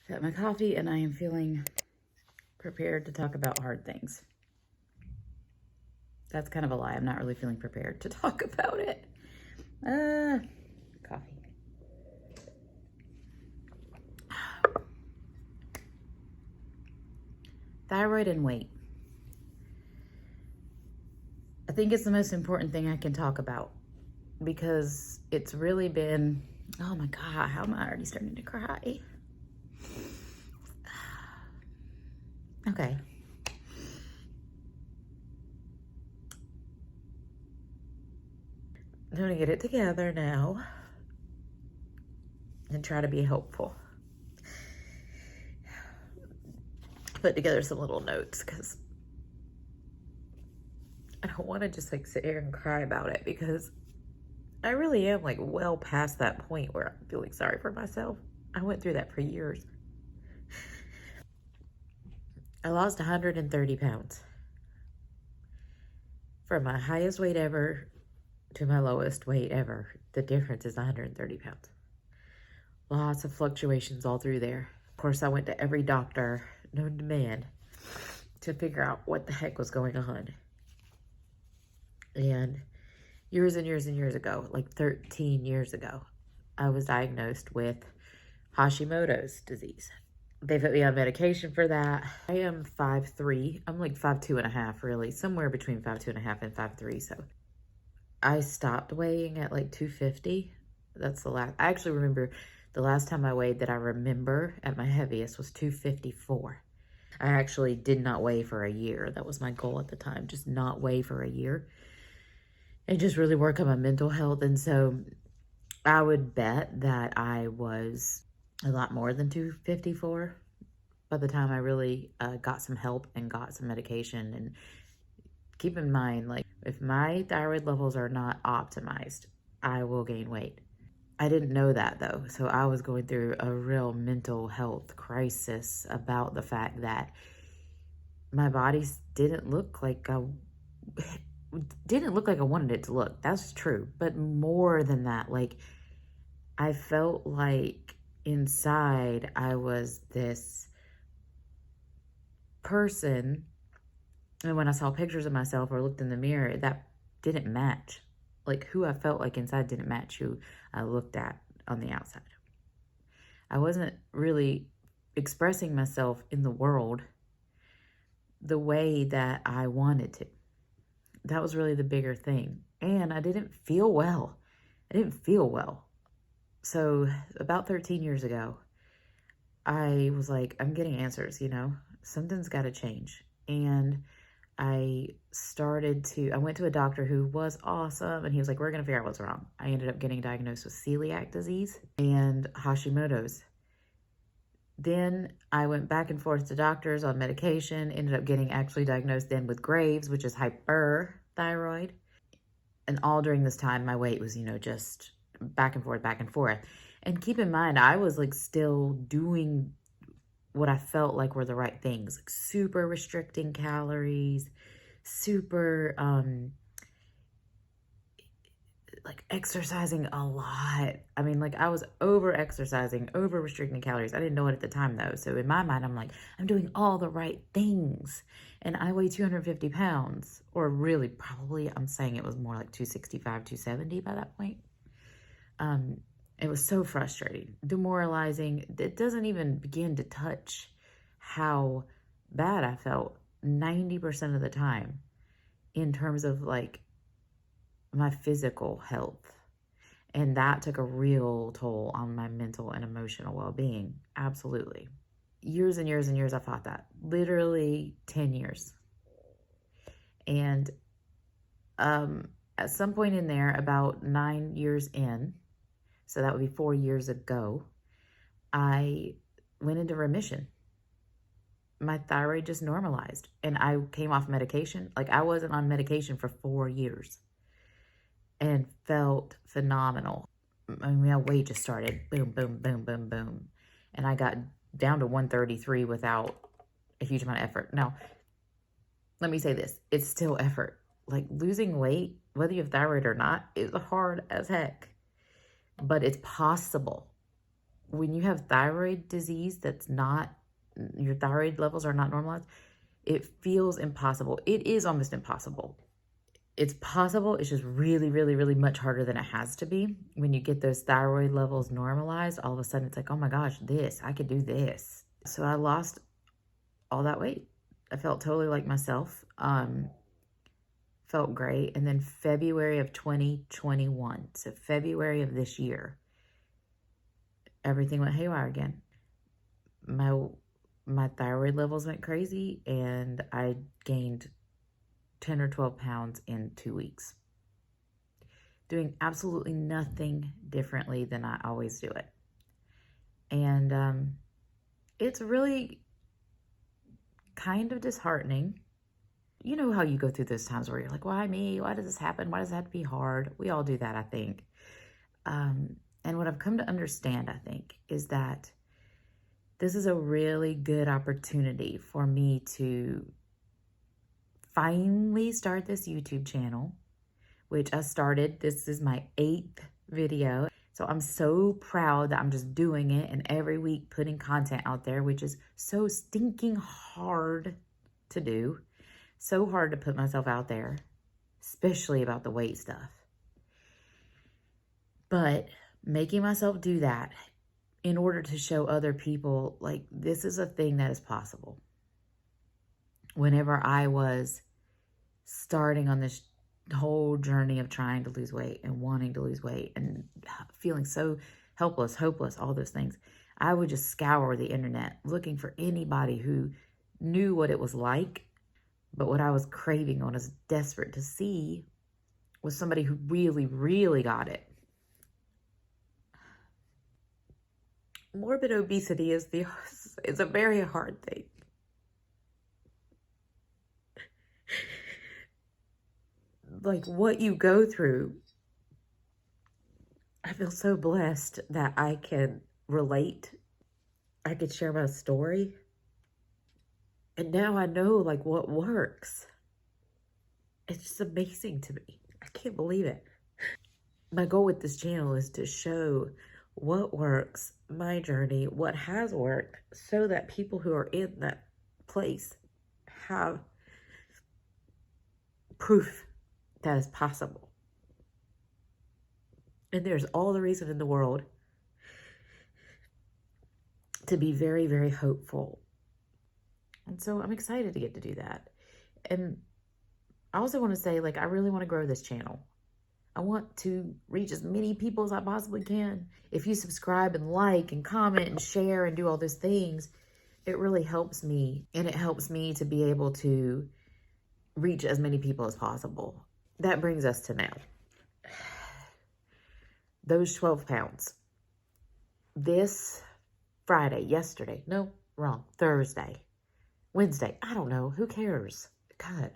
Had my coffee and I am feeling prepared to talk about hard things. That's kind of a lie. I'm not really feeling prepared to talk about it. Coffee. Thyroid and weight. I think it's the most important thing I can talk about because it's really been, oh my God, how am I already starting to cry? Okay. I'm going to get it together now and try to be helpful. Put together some little notes because I don't want to just like sit here and cry about it because I really am like well past that point where I'm feeling sorry for myself. I went through that for years. I lost 130 pounds. From my highest weight ever to my lowest weight ever, the difference is 130 pounds. Lots of fluctuations all through there. Of course, I went to every doctor known to man to figure out what the heck was going on. And years and years and years ago, like 13 years ago, I was diagnosed with Hashimoto's disease. They put me on medication for that. I am 5'3". I'm like 5'2.5", really. Somewhere between 5'2.5" and 5'3". So I stopped weighing at like 250. That's the last. I actually remember the last time I weighed that I remember at my heaviest was 254. I actually did not weigh for a year. That was my goal at the time, just not weigh for a year. And just really work on my mental health. And so I would bet that I was a lot more than 254 by the time I really got some help and got some medication. And keep in mind, like, if my thyroid levels are not optimized, I will gain weight. I didn't know that though. So I was going through a real mental health crisis about the fact that my body didn't look like I wanted it to look. That's true. But more than that, like, I felt like inside I was this person, and when I saw pictures of myself or looked in the mirror, that didn't match. Like, who I felt like inside didn't match who I looked at on the outside. I wasn't really expressing myself in the world the way that I wanted to. That was really the bigger thing. And I didn't feel well. So about 13 years ago, I was like, I'm getting answers, something's got to change. And I went to a doctor who was awesome, and he was like, we're going to figure out what's wrong. I ended up getting diagnosed with celiac disease and Hashimoto's. Then I went back and forth to doctors on medication, ended up getting actually diagnosed then with Graves', which is hyperthyroid. And all during this time, my weight was, just back and forth. And keep in mind, I was like still doing what I felt like were the right things, like super restricting calories, super, like exercising a lot. I mean, like I was over exercising, over restricting calories. I didn't know it at the time though. So in my mind, I'm like, I'm doing all the right things. And I weigh 250 pounds, or really probably, I'm saying it was more like 265, 270 by that point. It was so frustrating, demoralizing. It doesn't even begin to touch how bad I felt 90% of the time in terms of like my physical health. And that took a real toll on my mental and emotional well-being. Absolutely. Years and years and years I fought that. Literally 10 years. And at some point in there, about 9 years in, so that would be 4 years ago, I went into remission. My thyroid just normalized and I came off medication. Like, I wasn't on medication for 4 years and felt phenomenal. I mean, my weight just started boom, boom, boom, boom, boom. And I got down to 133 without a huge amount of effort. Now, let me say this. It's still effort. Like, losing weight, whether you have thyroid or not, is hard as heck. But it's possible when you have thyroid disease that's not, your thyroid levels are not normalized, it feels impossible. It is almost impossible. It's possible. It's just really, really, really much harder than it has to be. When you get those thyroid levels normalized, all of a sudden it's like, oh my gosh, I could do this. So I lost all that weight. I felt totally like myself. Felt great. And then February of 2021, so February of this year, everything went haywire again. My thyroid levels went crazy and I gained 10 or 12 pounds in 2 weeks. Doing absolutely nothing differently than I always do it. And it's really kind of disheartening. You know how you go through those times where you're like, why me? Why does this happen? Why does it have to be hard? We all do that, I think. And what I've come to understand, I think, is that this is a really good opportunity for me to finally start this YouTube channel, which I started. This is my 8th video. So I'm so proud that I'm just doing it and every week putting content out there, which is so stinking hard to do. So hard to put myself out there, especially about the weight stuff. But making myself do that in order to show other people, like, this is a thing that is possible. Whenever I was starting on this whole journey of trying to lose weight and wanting to lose weight and feeling so helpless, hopeless, all those things, I would just scour the internet looking for anybody who knew what it was like. But what I was craving on, is desperate to see, was somebody who really, really got it. Morbid obesity is a very hard thing. Like, what you go through, I feel so blessed that I can relate. I could share my story. And now I know, like, what works. It's just amazing to me. I can't believe it. My goal with this channel is to show what works, my journey, what has worked, so that people who are in that place have proof that is possible. And there's all the reason in the world to be very, very hopeful. And so I'm excited to get to do that. And I also want to say, like, I really want to grow this channel. I want to reach as many people as I possibly can. If you subscribe and like and comment and share and do all those things, it really helps me. And it helps me to be able to reach as many people as possible. That brings us to now. Those 12 pounds. This Friday, Thursday, Wednesday, I don't know, who cares? God.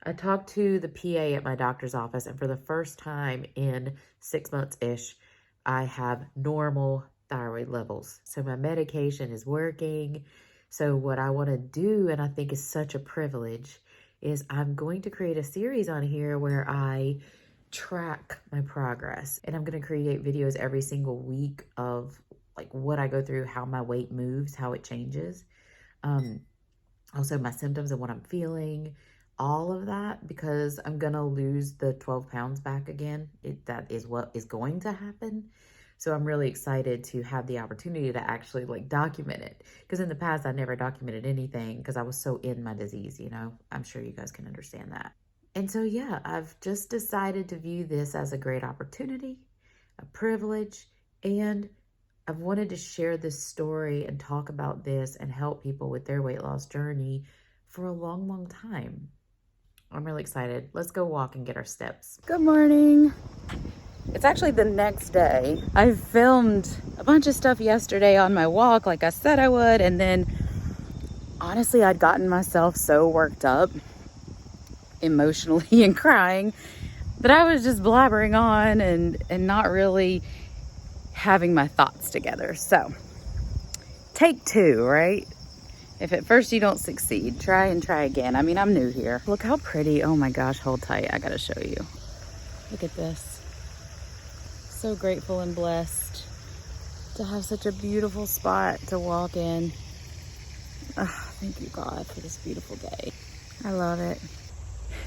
I talked to the PA at my doctor's office, and for the first time in 6 months-ish, I have normal thyroid levels. So my medication is working. So what I want to do, and I think is such a privilege, is I'm going to create a series on here where I track my progress. And I'm going to create videos every single week of, like, what I go through, how my weight moves, how it changes. Also my symptoms and what I'm feeling, all of that, because I'm going to lose the 12 pounds back again. That is what is going to happen. So I'm really excited to have the opportunity to actually, like, document it. Because in the past, I never documented anything because I was so in my disease, you know. I'm sure you guys can understand that. And so, yeah, I've just decided to view this as a great opportunity, a privilege, and I've wanted to share this story and talk about this and help people with their weight loss journey for a long, long time. I'm really excited. Let's go walk and get our steps. Good morning. It's actually the next day. I filmed a bunch of stuff yesterday on my walk like I said I would, and then honestly I'd gotten myself so worked up emotionally and crying that I was just blabbering on and not really having my thoughts together. So take 2, right? If at first you don't succeed, try and try again. I mean, I'm new here. Look how pretty. Oh my gosh, hold tight. I gotta show you. Look at this. So grateful and blessed to have such a beautiful spot to walk in. Oh, thank you, God, for this beautiful day. I love it.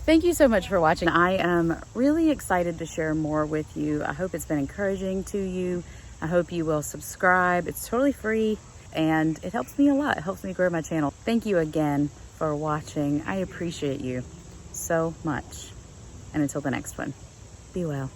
Thank you so much for watching. I am really excited to share more with you. I hope it's been encouraging to you. I hope you will subscribe. It's totally free and it helps me a lot. It helps me grow my channel. Thank you again for watching. I appreciate you so much. And until the next one, be well.